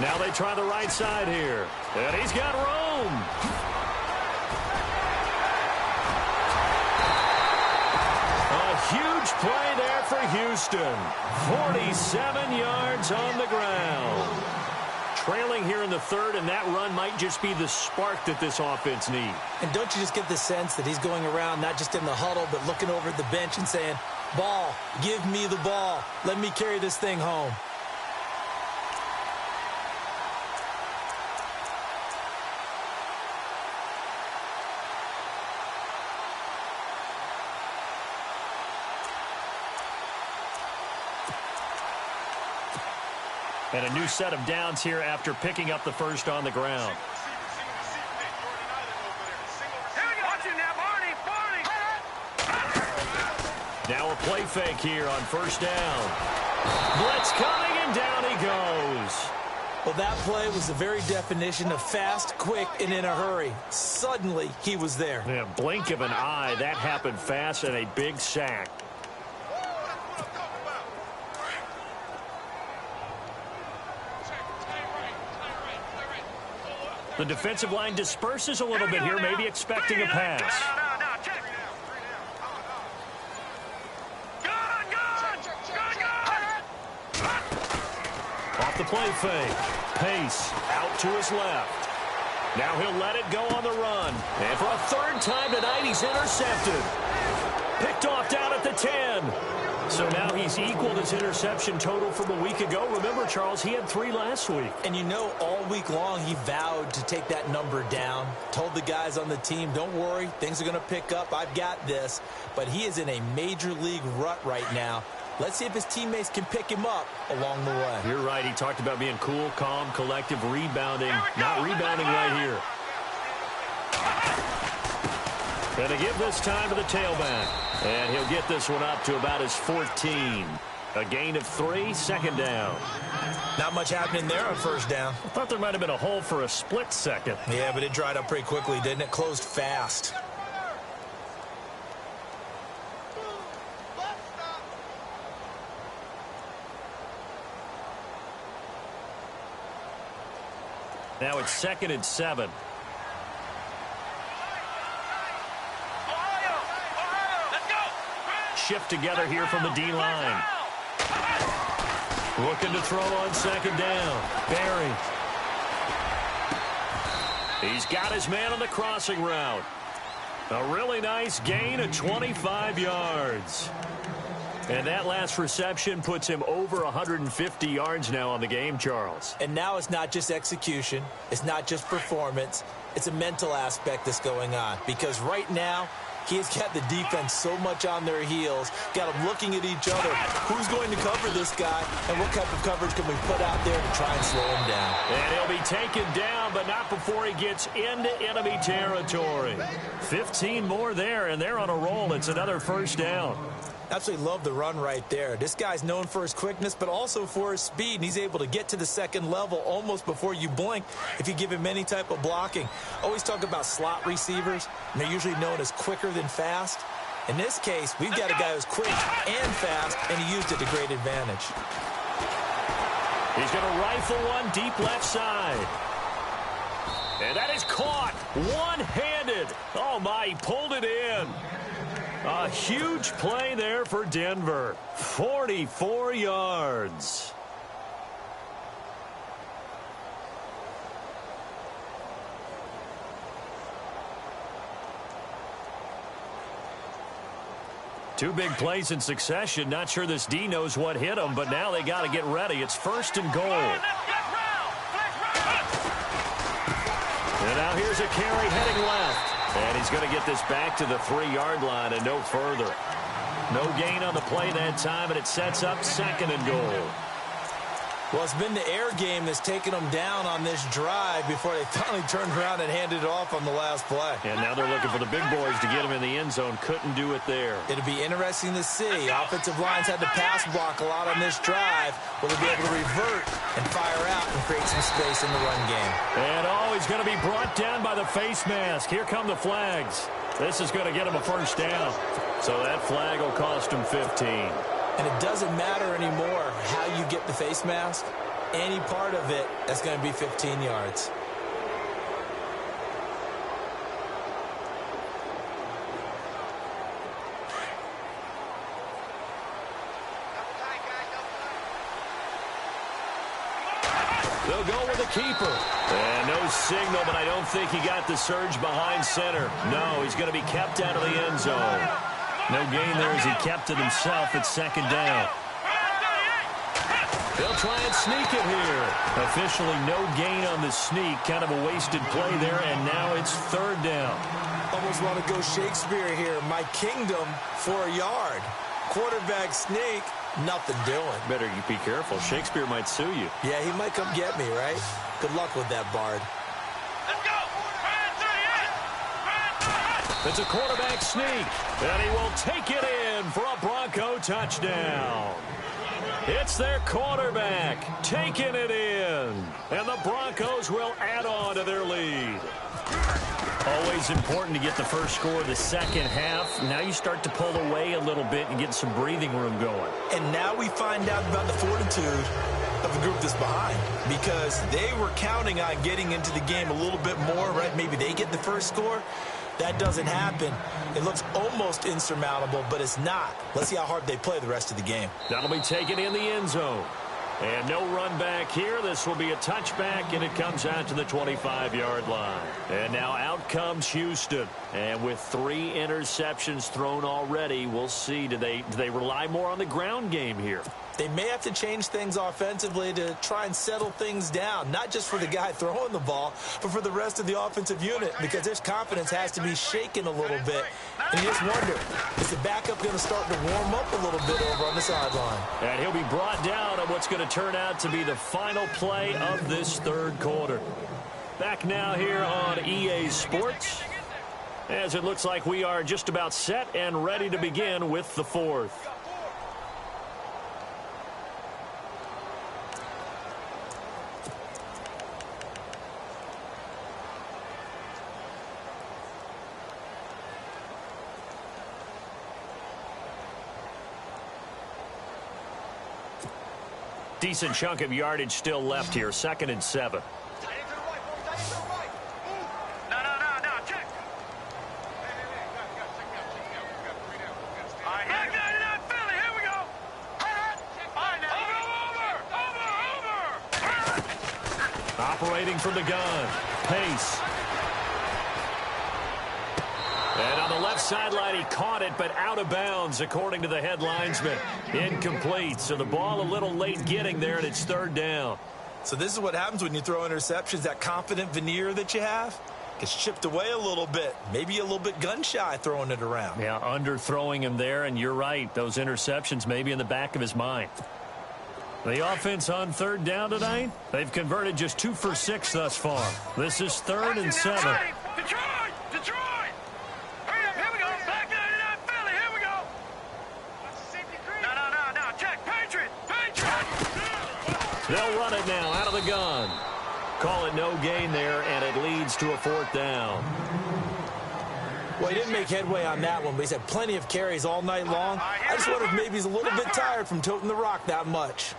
Now they try the right side here. And he's got room. A huge play there for Houston. 47 yards on the ground. Trailing here in the third, and that run might just be the spark that this offense needs. And don't you just get the sense that he's going around not just in the huddle, but looking over at the bench and saying, ball, give me the ball. Let me carry this thing home. And a new set of downs here after picking up the first on the ground. Now a play fake here on first down. Blitz coming, and down he goes. Well, that play was the very definition of fast, quick, and in a hurry. Suddenly, he was there. Yeah, blink of an eye, that happened fast, and a big sack. The defensive line disperses a little bit here, maybe expecting a pass. Off the play fake. Pace out to his left. Now he'll let it go on the run. And for a third time tonight, he's intercepted. Picked off down at the 10. So now he's equaled his interception total from a week ago. Remember, Charles, he had 3 last week. And you know, all week long, he vowed to take that number down. Told the guys on the team, don't worry, things are going to pick up. I've got this. But he is in a major league rut right now. Let's see if his teammates can pick him up along the way. You're right. He talked about being cool, calm, collective, rebounding. Not rebounding right here. And to give this time to the tailback. And he'll get this one up to about his 14. A gain of 3, second down. Not much happening there on first down. I thought there might have been a hole for a split second. Yeah, but it dried up pretty quickly, didn't it? Closed fast. Now it's 2nd and 7. Shift together here from the D-line. Looking to throw on second down. Barry. He's got his man on the crossing route. A really nice gain of 25 yards. And that last reception puts him over 150 yards now on the game, Charles. And now it's not just execution. It's not just performance. It's a mental aspect that's going on. Because right now, he has got the defense so much on their heels, got them looking at each other. Who's going to cover this guy, and what type of coverage can we put out there to try and slow him down? And he'll be taken down, but not before he gets into enemy territory. 15 more there, and they're on a roll. It's another first down. Absolutely love the run right there. This guy's known for his quickness, but also for his speed, and he's able to get to the second level almost before you blink if you give him any type of blocking. Always talk about slot receivers, and they're usually known as quicker than fast. In this case, we've got a guy who's quick and fast, and he used it to great advantage. He's going to rifle one deep left side. And that is caught one-handed. Oh, my, he pulled it in. A huge play there for Denver. 44 yards. Two big plays in succession. Not sure this D knows what hit him, but now they got to get ready. It's 1st and goal. And now here's a carry heading left. And he's going to get this back to the 3-yard line and no further. No gain on the play that time, and it sets up 2nd and goal. Well, it's been the air game that's taken them down on this drive before they finally turned around and handed it off on the last play. And now they're looking for the big boys to get them in the end zone. Couldn't do it there. It'll be interesting to see. Offensive lines had to pass block a lot on this drive. Will they be able to revert and fire out and create some space in the run game? And he's going to be brought down by the face mask. Here come the flags. This is going to get him a first down. So that flag will cost him 15. And it doesn't matter anymore how you get the face mask. Any part of it, that's going to be 15 yards. They'll go with the keeper. And no signal, but I don't think he got the surge behind center. No, he's going to be kept out of the end zone. No gain there as he kept it himself at second down. They'll try and sneak it here. Officially no gain on the sneak. Kind of a wasted play there, and now it's third down. Almost want to go Shakespeare here. My kingdom for a yard. Quarterback sneak, nothing doing. Better you be careful. Shakespeare might sue you. Yeah, he might come get me, right? Good luck with that, Bard. Let's go. It's a quarterback sneak, and he will take it in for a Bronco touchdown. It's their quarterback taking it in, and the Broncos will add on to their lead. Always important to get the first score of the second half. Now you start to pull away a little bit and get some breathing room going. And now we find out about the fortitude of the group that's behind, because they were counting on getting into the game a little bit more, right? Maybe they get the first score. That doesn't happen. It looks almost insurmountable, but it's not. Let's see how hard they play the rest of the game. That'll be taken in the end zone. And no run back here. This will be a touchback, and it comes out to the 25-yard line. And now out comes Houston. And with 3 interceptions thrown already, we'll see. Do they rely more on the ground game here? They may have to change things offensively to try and settle things down, not just for the guy throwing the ball, but for the rest of the offensive unit, because their confidence has to be shaken a little bit. And you just wonder, is the backup going to start to warm up a little bit over on the sideline? And he'll be brought down on what's going to turn out to be the final play of this third quarter. Back now here on EA Sports, as it looks like we are just about set and ready to begin with the fourth. Decent chunk of yardage still left here. 2nd and 7. No, check. All right, back 99, Philly, here we go. All right, now. Over. Operating from the gun. Pace. And on the left sideline, he caught it, but out of bounds, according to the head linesman. Incomplete. So the ball a little late getting there, and it's third down. So this is what happens when you throw interceptions. That confident veneer that you have gets chipped away a little bit. Maybe a little bit gun-shy throwing it around. Yeah, underthrowing him there, and you're right. Those interceptions may be in the back of his mind. The offense on third down tonight, they've converted just 2 for 6 thus far. This is 3rd and 7. Detroit! Hurry up, here we go. Back 99, Philly, here we go. No, check. Patriot! They'll run it now out of the gun. Call it no gain there, and it leads to a 4th down. Well, he didn't make headway on that one, but he's had plenty of carries all night long. I just wonder if maybe he's a little bit tired from toting the rock that much.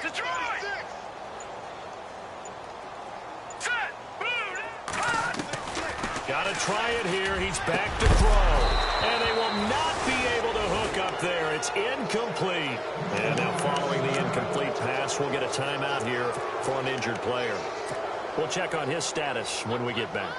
Detroit! Set! Got to try it here. He's back to throw. And they will not be able to hook up there. It's incomplete. And now following the incomplete pass, we'll get a timeout here for an injured player. We'll check on his status when we get back.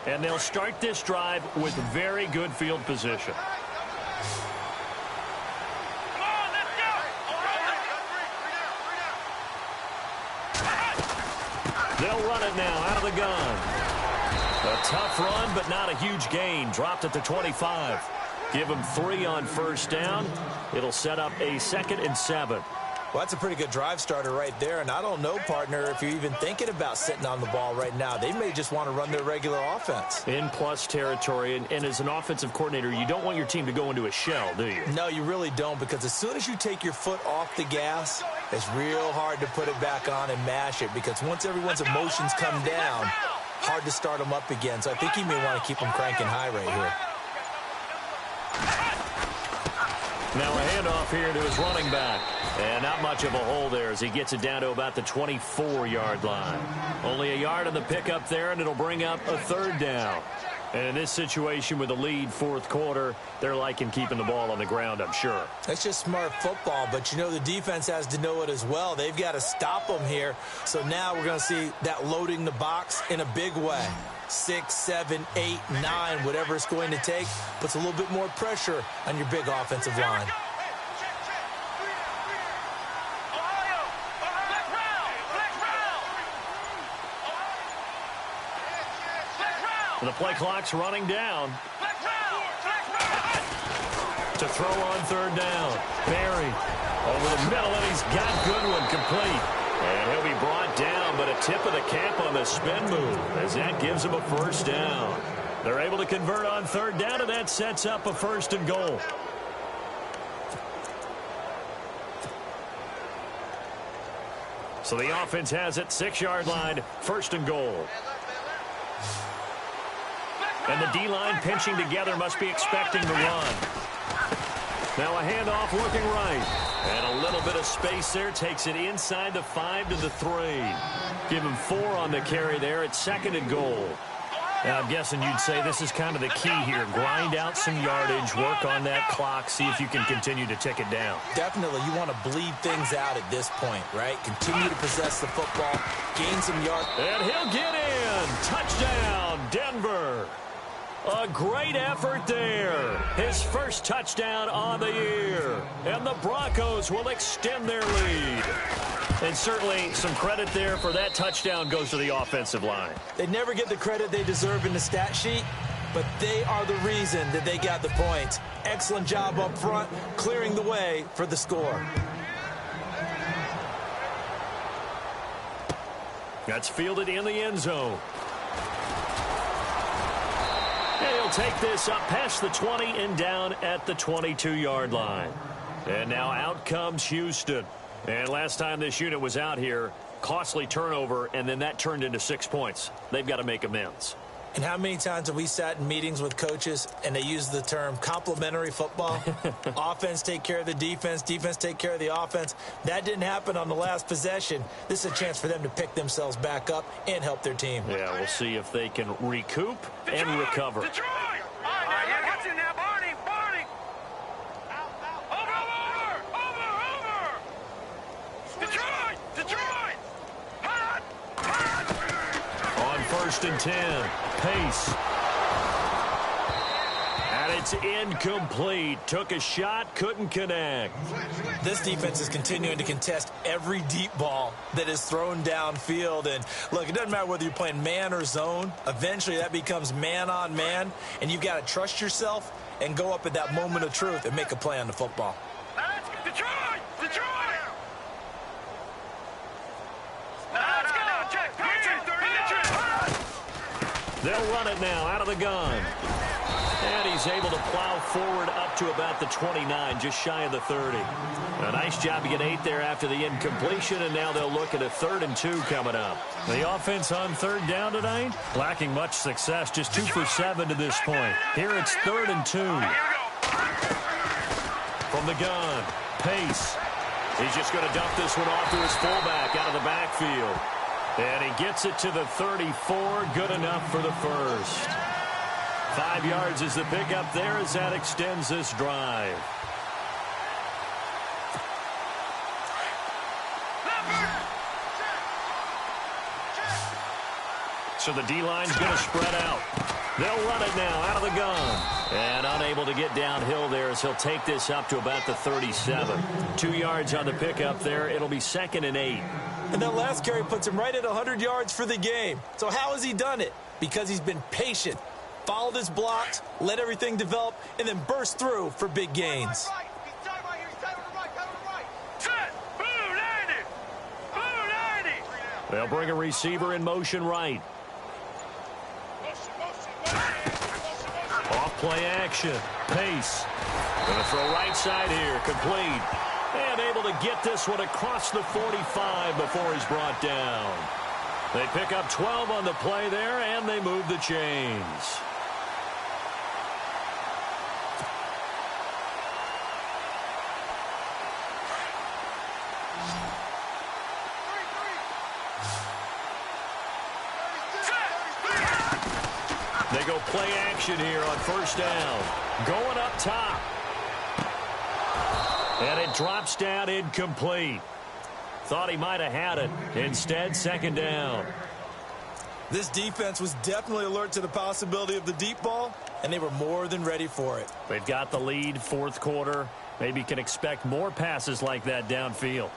And they'll start this drive with very good field position. Come on, let's go. They'll run it now out of the gun. A tough run, but not a huge gain. Dropped at the 25. Give them 3 on first down. It'll set up a 2nd and 7. Well, that's a pretty good drive starter right there. And I don't know, partner, if you're even thinking about sitting on the ball right now. They may just want to run their regular offense. In plus territory. And as an offensive coordinator, you don't want your team to go into a shell, do you? No, you really don't, because as soon as you take your foot off the gas, it's real hard to put it back on and mash it, because once everyone's emotions come down, hard to start them up again. So I think he may want to keep them cranking high right here. Now a handoff here to his running back. And not much of a hole there as he gets it down to about the 24-yard line. Only a yard on the pickup there, and it'll bring up a 3rd down. And in this situation with a lead 4th quarter, they're liking keeping the ball on the ground, I'm sure. That's just smart football, but you know the defense has to know it as well. They've got to stop them here. So now we're going to see that loading the box in a big way. 6, 7, 8, 9, whatever it's going to take, puts a little bit more pressure on your big offensive line. The play clock's running down. To throw on 3rd down. Barry over the middle, and he's got Goodwin complete. And he'll be brought down, but a tip of the cap on the spin move as that gives him a 1st down. They're able to convert on 3rd down, and that sets up a 1st and goal. So the offense has it, 6-yard line, 1st and goal. And the D-line pinching together must be expecting the run. Now a handoff looking right. And a little bit of space there. Takes it inside the 5 to the 3. Give him 4 on the carry there. It's 2nd and goal. Now I'm guessing you'd say this is kind of the key here. Grind out some yardage. Work on that clock. See if you can continue to tick it down. Definitely. You want to bleed things out at this point, right? Continue to possess the football. Gain some yards. And he'll get in. Touchdown, Denver. A great effort there. His first touchdown on the year. And the Broncos will extend their lead. And certainly some credit there for that touchdown goes to the offensive line. They never get the credit they deserve in the stat sheet, but they are the reason that they got the points. Excellent job up front, clearing the way for the score. That's fielded in the end zone. And he'll take this up past the 20 and down at the 22-yard line. And now out comes Houston. And last time this unit was out here, costly turnover, and then that turned into 6 points. They've got to make amends. And how many times have we sat in meetings with coaches and they use the term complementary football? Offense take care of the defense, defense take care of the offense. That didn't happen on the last possession. This is a chance for them to pick themselves back up and help their team. Yeah, we'll see if they can recoup and recover. Detroit! All right, now, watch it now, Barney, Barney! Over! Detroit! Detroit! Hot! On 1st and 10, Pace. And it's incomplete. Took a shot, couldn't connect. This defense is continuing to contest every deep ball that is thrown downfield. And look, it doesn't matter whether you're playing man or zone. Eventually that becomes man on man, and you've got to trust yourself and go up at that moment of truth and make a play on the football. Detroit! Detroit! Let's go! Check! They'll run it now out of the gun. And he's able to plow forward up to about the 29, just shy of the 30. A nice job to get 8 there after the incompletion, and now they'll look at a 3rd and 2 coming up. The offense on 3rd down tonight, lacking much success, just 2 for 7 to this point. Here it's 3rd and 2. From the gun, Pace. He's just going to dump this one off to his fullback out of the backfield. And he gets it to the 34, good enough for the first. 5 yards is the pickup there as that extends this drive. So the D-line's going to spread out. They'll run it now out of the gun. And unable to get downhill there as he'll take this up to about the 37. 2 yards on the pickup there. It'll be 2nd and 8. And that last carry puts him right at 100 yards for the game. So how has he done it? Because he's been patient, followed his blocks, let everything develop, and then burst through for big gains. They'll bring a receiver in motion right. Off play action. Pace. Going to throw right side here. Complete. And able to get this one across the 45 before he's brought down. They pick up 12 on the play there, and they move the chains. They go play action here on first down. Going up top. And it drops down incomplete. Thought he might have had it. Instead, 2nd down. This defense was definitely alert to the possibility of the deep ball, and they were more than ready for it. They've got the lead, 4th quarter. Maybe can expect more passes like that downfield.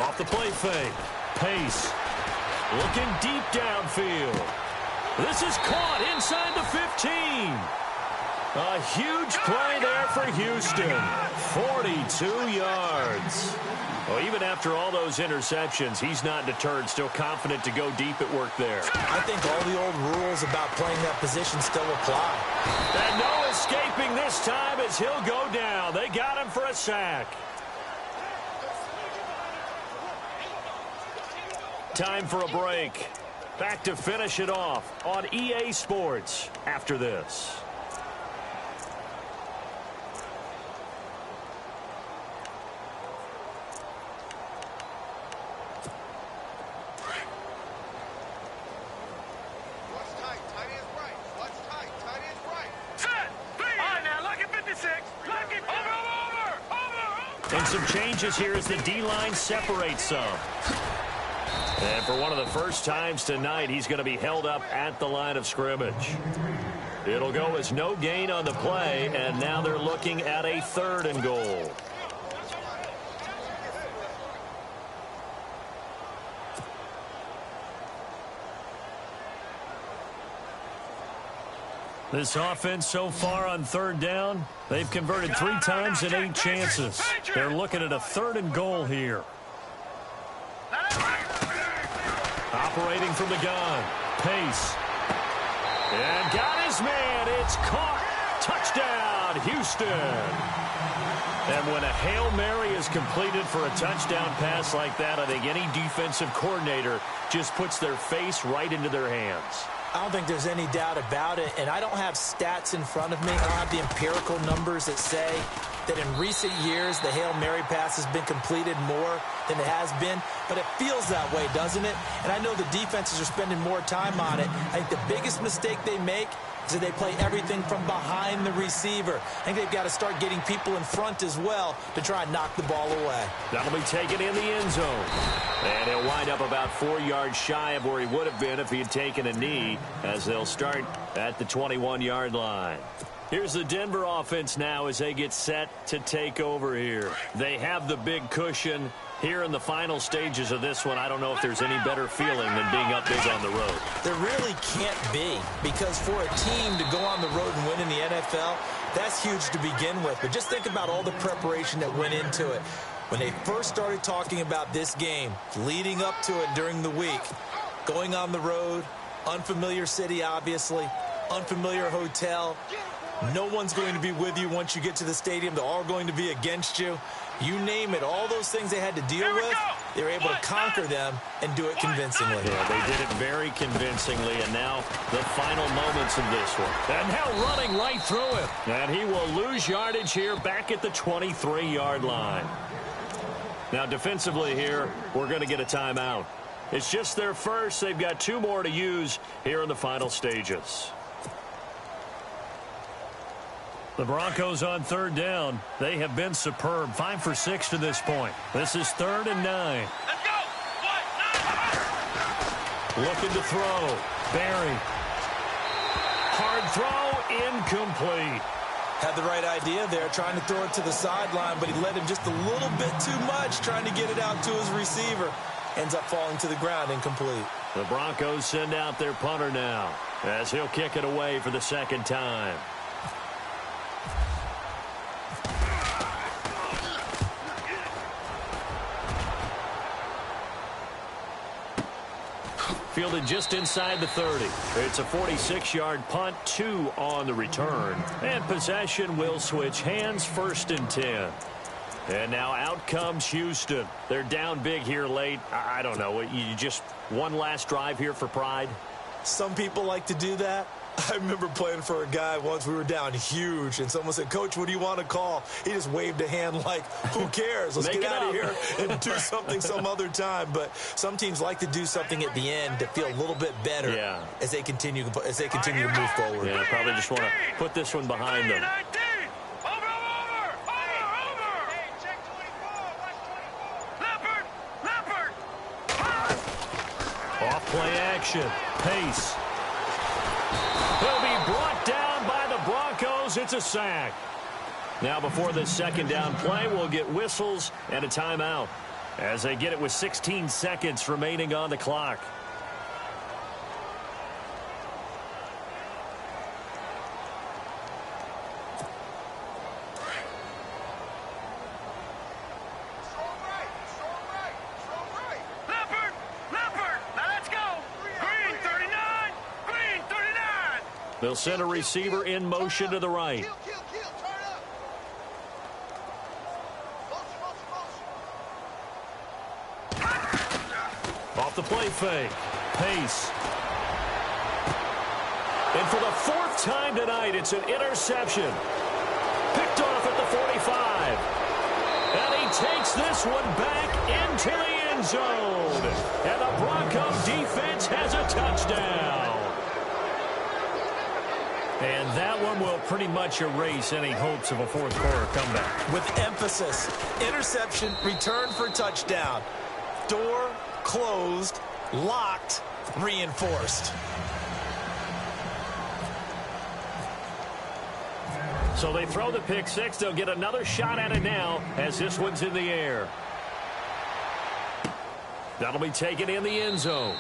Off the play fake. Pace. Looking deep downfield. This is caught inside the 15. A huge play there for Houston. 42 yards. Well, even after all those interceptions, he's not deterred. Still confident to go deep at work there. I think all the old rules about playing that position still apply. And no escaping this time as he'll go down. They got him for a sack. Time for a break. Back to finish it off on EA Sports after this. And some changes here as the D-line separates some. And for one of the first times tonight, he's going to be held up at the line of scrimmage. It'll go as no gain on the play, and now they're looking at a 3rd and goal. This offense so far on 3rd down, they've converted 3 times in 8 chances. They're looking at a 3rd and goal here. Operating from the gun. Pace. And got his man. It's caught. Touchdown, Houston. And when a Hail Mary is completed for a touchdown pass like that, I think any defensive coordinator just puts their face right into their hands. I don't think there's any doubt about it, and I don't have stats in front of me. I don't have the empirical numbers that say that in recent years the Hail Mary pass has been completed more than it has been, but it feels that way, doesn't it? And I know the defenses are spending more time on it. I think the biggest mistake they make is that they play everything from behind the receiver. I think they've got to start getting people in front as well to try and knock the ball away. That'll be taken in the end zone. And he'll wind up about 4 yards shy of where he would have been if he had taken a knee, as they'll start at the 21-yard line. Here's the Denver offense now as they get set to take over here. They have the big cushion. Here in the final stages of this one, I don't know if there's any better feeling than being up big on the road. There really can't be, because for a team to go on the road and win in the NFL, that's huge to begin with. But just think about all the preparation that went into it. When they first started talking about this game, leading up to it during the week, going on the road, unfamiliar city, obviously, unfamiliar hotel, No one's going to be with you once you get to the stadium. They're all going to be against you. You name it, all those things they had to deal with, they were able to conquer them and do it convincingly. Yeah, they did it very convincingly, and now the final moments of this one. And now running right through it. And he will lose yardage here back at the 23-yard line. Now, defensively here, we're going to get a timeout. It's just their first. They've got 2 more to use here in the final stages. The Broncos on 3rd down. They have been superb. 5 for 6 to this point. This is 3rd and 9. Let's go. Looking to throw. Barry. Hard throw. Incomplete. Had the right idea there, trying to throw it to the sideline, but he let him just a little bit too much, trying to get it out to his receiver. Ends up falling to the ground, incomplete. The Broncos send out their punter now, as he'll kick it away for the 2nd time. Fielded just inside the 30. It's a 46-yard punt, 2 on the return. And possession will switch hands, 1st and 10. And now out comes Houston. They're down big here late. I don't know. You just one last drive here for pride? Some people like to do that. I remember playing for a guy once. We were down huge, and someone said, "Coach, what do you want to call?" He just waved a hand like, who cares? Let's get out of here and do something some other time. But some teams like to do something at the end to feel a little bit better as they continue to move forward. Yeah, probably just want to put this one behind them. Off play action. Pace. He'll be brought down by the Broncos. It's a sack. Now before this 2nd down play, we'll get whistles and a timeout as they get it with 16 seconds remaining on the clock. They'll send a receiver in motion to the right. Off the play fake. Pace. And for the 4th time tonight, it's an interception. Picked off at the 45. And he takes this one back into the end zone. And the Bronco defense has a touchdown. And that one will pretty much erase any hopes of a 4th quarter comeback. With emphasis, interception, return for touchdown. Door closed, locked, reinforced. So they throw the pick 6. They'll get another shot at it now as this one's in the air. That'll be taken in the end zone.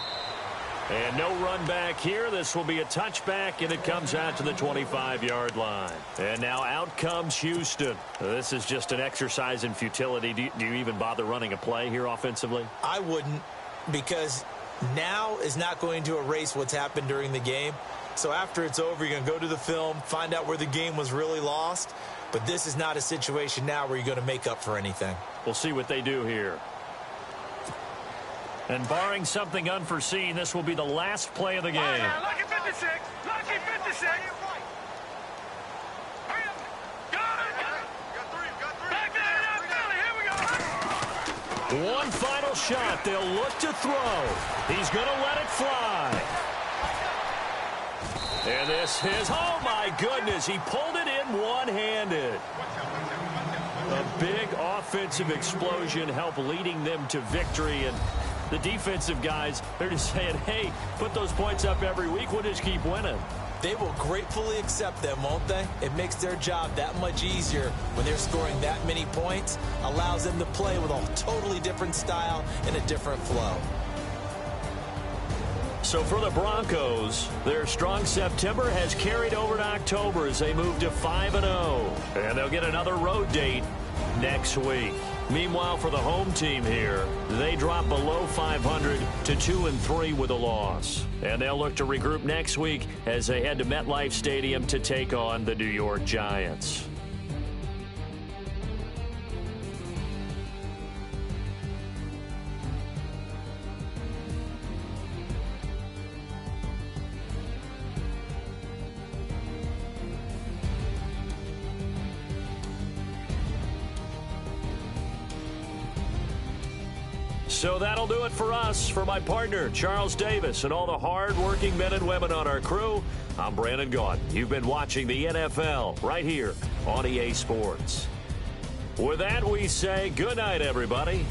And no run back here. This will be a touchback, and it comes out to the 25-yard line. And now out comes Houston. This is just an exercise in futility. Do you even bother running a play here offensively? I wouldn't, because now is not going to erase what's happened during the game. So after it's over, you're going to go to the film, find out where the game was really lost. But this is not a situation now where you're going to make up for anything. We'll see what they do here. And barring something unforeseen, this will be the last play of the game. Lucky 56. Lucky 56. One final shot. They'll look to throw. He's going to let it fly. And this is, oh my goodness, he pulled it in one-handed. A big offensive explosion helped leading them to victory. And the defensive guys, they're just saying, hey, put those points up every week. We'll just keep winning. They will gratefully accept them, won't they? It makes their job that much easier when they're scoring that many points. Allows them to play with a totally different style and a different flow. So for the Broncos, their strong September has carried over to October as they move to 5-0. And they'll get another road date next week. Meanwhile, for the home team here, they drop below 500 to 2-3 with a loss. And they'll look to regroup next week as they head to MetLife Stadium to take on the New York Giants. So that'll do it for us. For my partner, Charles Davis, and all the hard-working men and women on our crew, I'm Brandon Gaudin. You've been watching the NFL right here on EA Sports. With that, we say good night, everybody.